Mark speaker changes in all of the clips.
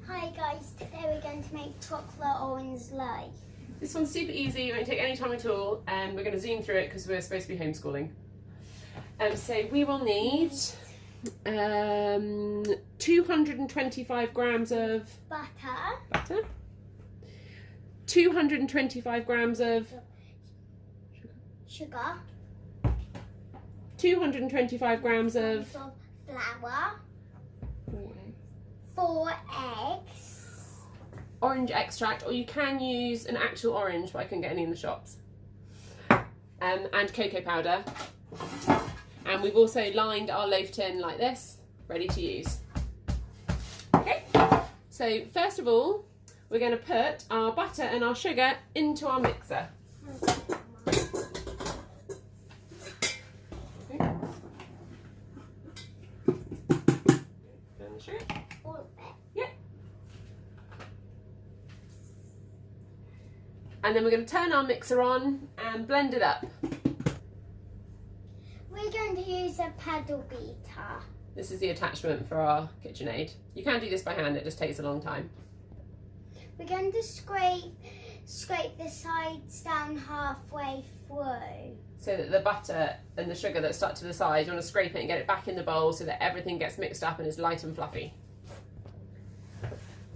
Speaker 1: Hi guys, today we're going to make chocolate orange loaf.
Speaker 2: This one's super easy, it won't take any time at all, and we're going to zoom through it because we're supposed to be homeschooling. So we will need 225 grams of butter, 225 grams of
Speaker 1: sugar,
Speaker 2: 225 grams of
Speaker 1: flour, 4 eggs,
Speaker 2: orange extract, or you can use an actual orange, but I couldn't get any in the shops, and cocoa powder. And we've also lined our loaf tin like this, ready to use. Okay, so first of all, we're going to put our butter and our sugar into our mixer. And then we're going to turn our mixer on and blend it up.
Speaker 1: We're going to use a paddle beater.
Speaker 2: This is the attachment for our KitchenAid. You can do this by hand, it just takes a long time.
Speaker 1: We're going to scrape the sides down halfway through.
Speaker 2: So that the butter and the sugar that stuck to the sides, you want to scrape it and get it back in the bowl so that everything gets mixed up and is light and fluffy.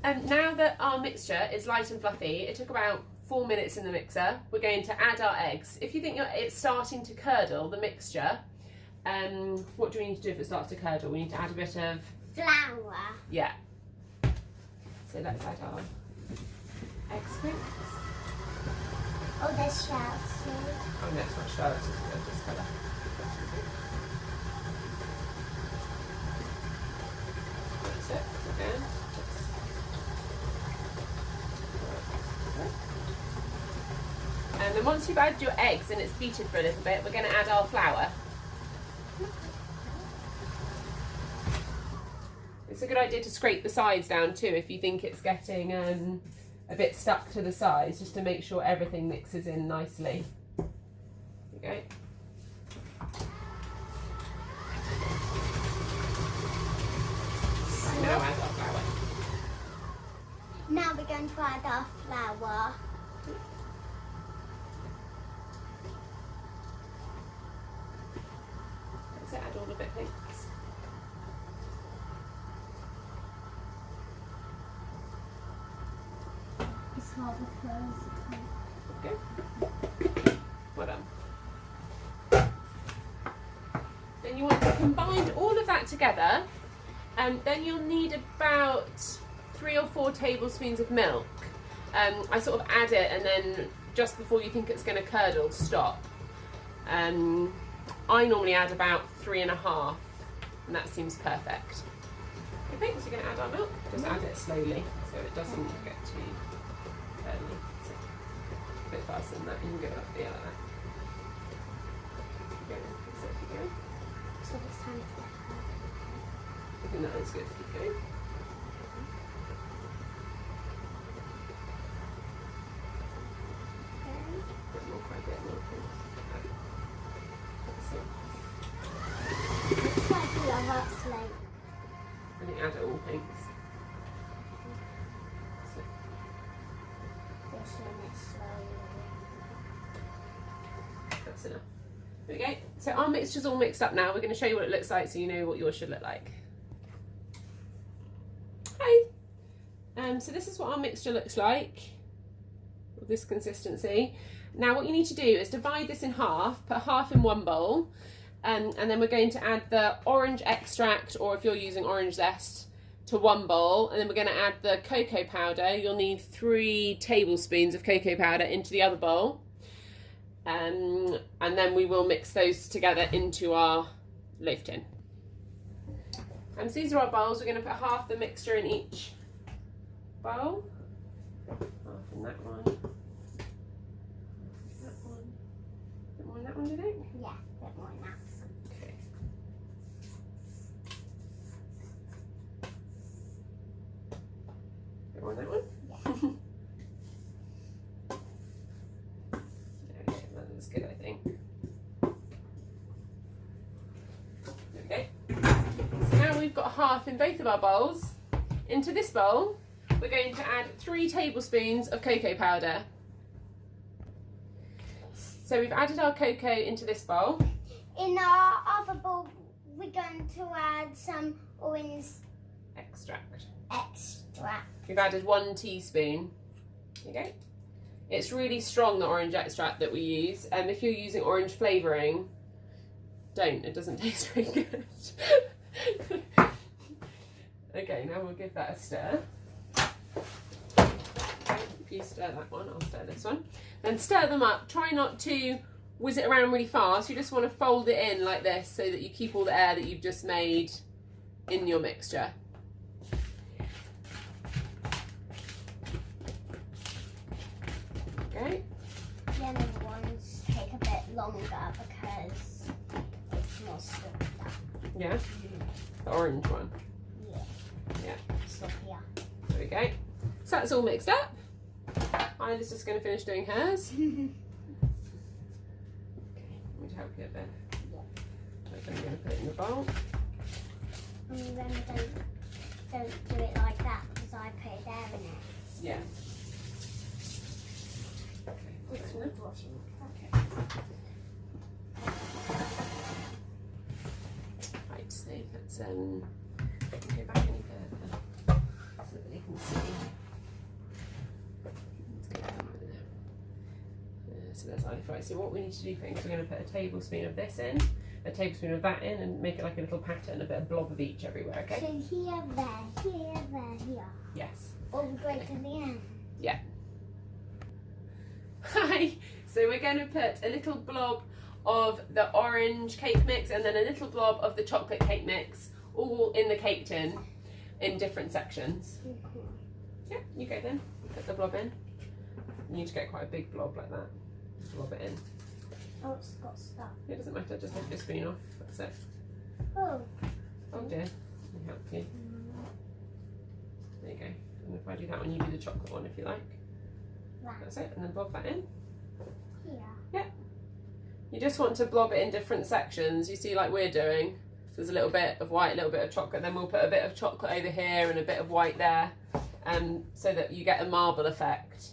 Speaker 2: And now that our mixture is light and fluffy, it took about 4 minutes in the mixer, we're going to add our eggs. If you think it's starting to curdle, the mixture, what do we need to do if it starts to curdle? We need to add a bit of
Speaker 1: flour.
Speaker 2: Yeah. So let's add our egg squints.
Speaker 1: Oh, there's shells too.
Speaker 2: Oh no, it's not shells, it's this colour. That's it, again. And then once you've added your eggs and it's beaten for a little bit, we're going to add our flour. It's a good idea to scrape the sides down too if you think it's getting a bit stuck to the sides, just to make sure everything mixes in nicely. Okay. Now add our flour.
Speaker 1: Now we're going to add our flour.
Speaker 2: Add all of it, thanks.
Speaker 1: It's hard to close.
Speaker 2: Okay. Well done. Then you want to combine all of that together, and then you'll need about 3 or 4 tablespoons of milk. I sort of add it, and then just before you think it's going to curdle, stop. I normally add about 3.5, and that seems perfect. Okay, so you're going to add our milk. Just add it slowly so it doesn't get too curdly. So a bit faster than that, you can go up there like that. Keep going, so keep going.
Speaker 1: So it's time to get her.
Speaker 2: I think that one's good. Keep going. Bit more, quite a bit more. I think add it all, thanks. So. That's enough. There we go. So our mixture's all mixed up now. We're going to show you what it looks like so you know what yours should look like. Hi. So this is what our mixture looks like, with this consistency. Now what you need to do is divide this in half, put half in one bowl, and then we're going to add the orange extract, or if you're using orange zest, to one bowl, and then we're going to add the cocoa powder. You'll need 3 tablespoons of cocoa powder into the other bowl, and then we will mix those together into our loaf tin. And so these are our bowls. We're going to put half the mixture in each bowl, half in that one. Bit more in that one, do you think?
Speaker 1: Yeah, a bit more in that.
Speaker 2: Okay. Bit more in that one?
Speaker 1: Yeah.
Speaker 2: Okay, that looks good, I think. Okay. So now we've got half in both of our bowls. into this bowl, we're going to add 3 tablespoons of cocoa powder. So we've added our cocoa into this bowl.
Speaker 1: In our other bowl, we're going to add some orange
Speaker 2: Extract.
Speaker 1: extract.
Speaker 2: We've added 1 teaspoon. Okay. It's really strong, the orange extract that we use. And if you're using orange flavouring, don't. It doesn't taste very good. Okay, now we'll give that a stir. If you stir that one, I'll stir this one. Then stir them up. Try not to whiz it around really fast. You just want to fold it in like this so that you keep all the air that you've just made in your mixture. Okay.
Speaker 1: The other ones take a bit longer because it's more softer.
Speaker 2: Yeah. The orange one.
Speaker 1: Yeah.
Speaker 2: Yeah.
Speaker 1: So yeah.
Speaker 2: There we go. So that's all mixed up. Isla's just going to finish doing hers. Okay, let me help you a bit.
Speaker 1: Yeah.
Speaker 2: I'm going to put it in the bowl.
Speaker 1: And then don't do it like that because I put it there in it.
Speaker 2: Yeah.
Speaker 1: This
Speaker 2: Okay.
Speaker 1: one's washing.
Speaker 2: Right, so let's go back any further so that you can see. Let's go down over there. So there's olive oil. So what we need to do is we're going to put a tablespoon of this in, a tablespoon of that in, and make it like a little pattern, a bit of blob of each everywhere. Okay.
Speaker 1: So here, here.
Speaker 2: Yes.
Speaker 1: All the way to the end.
Speaker 2: Yeah. Hi. So we're going to put a little blob of the orange cake mix and then a little blob of the chocolate cake mix, all in the cake tin in different sections. Yeah, you go then. Put the blob in. You need to get quite a big blob like that. Blob it in.
Speaker 1: Oh, it's got stuff.
Speaker 2: It doesn't matter, just lift your spoon off. That's it.
Speaker 1: Oh.
Speaker 2: Oh dear. Let me help you. There you go. And if I do that one, you do the chocolate one if you like.
Speaker 1: That.
Speaker 2: That's it. And then blob that in.
Speaker 1: Here.
Speaker 2: Yeah. You just want to blob it in different sections. You see, like we're doing. So there's a little bit of white, a little bit of chocolate. Then we'll put a bit of chocolate over here and a bit of white there, so that you get a marble effect.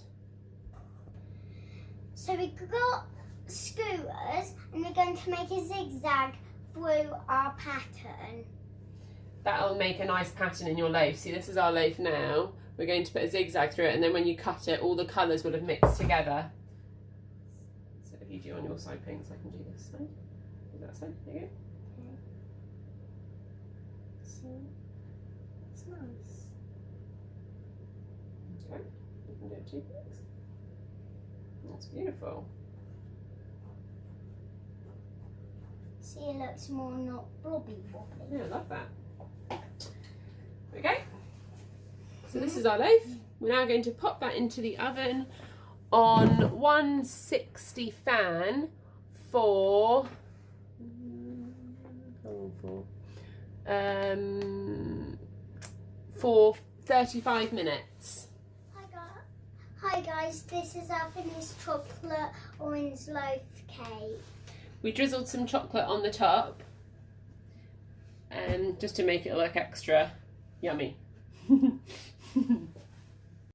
Speaker 1: So we've got skewers, and we're going to make a zigzag through our pattern.
Speaker 2: That'll make a nice pattern in your loaf. See, this is our loaf now. We're going to put a zigzag through it, and then when you cut it, all the colours will have mixed together. So if you do on your side, Pink, so I can do this side. Do that side. There you go.
Speaker 1: Okay. So it's nice.
Speaker 2: Okay. You can do it too, Pink. That's beautiful.
Speaker 1: See, it looks more not blobby wobbly.
Speaker 2: Yeah, I love that. There we go. So this is our loaf. We're now going to pop that into the oven on 160 fan for 35 minutes.
Speaker 1: Hi guys, this is our finished chocolate orange loaf cake.
Speaker 2: We drizzled some chocolate on the top, just to make it look extra yummy.